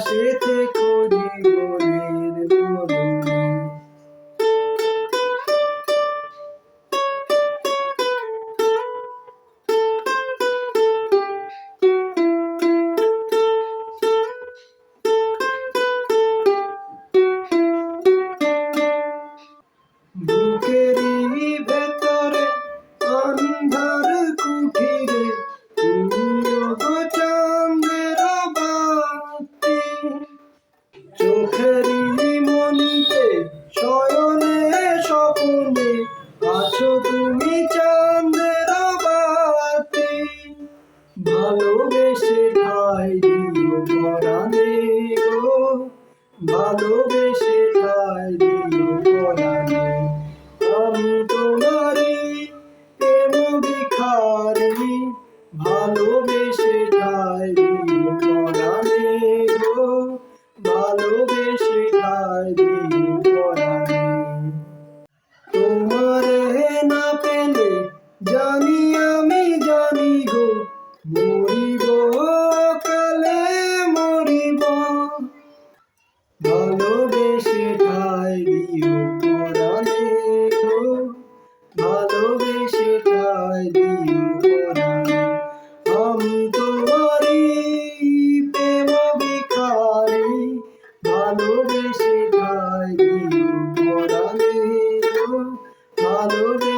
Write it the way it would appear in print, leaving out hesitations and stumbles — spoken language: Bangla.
পাশে থেকো জীবনের মরণে। বুকেরই ভেতরে অন্ধার কুঠিরে তুমিও গো চাঁদের বাতি, চোখেরই মনিতে শয়নে স্বপ্নে আছো তুমি চাঁদের বাতি। ভালোবেসে ঠাই দিও পরাণে গো, ভালোবেসে ঠাই দিও পরাণে। আমি তোমারই প্রেম ভিখারি, ভালোবেসে ঠাই দিও পরাণে গো, ভালোবেসে ঠাই দিও পরাণে। তোমারে না পেলে জানি আমি জানি গো, মরিব কালে মরিব। ভালোবেসে ঠাই দিও পরাণে গো, ভালোবেসে ঠাই দিও পরাণে। আমি তোমারই প্রেম ভিখারি, ভালোবেসে ঠাই দিও পরাণে গো, ভালোবেসে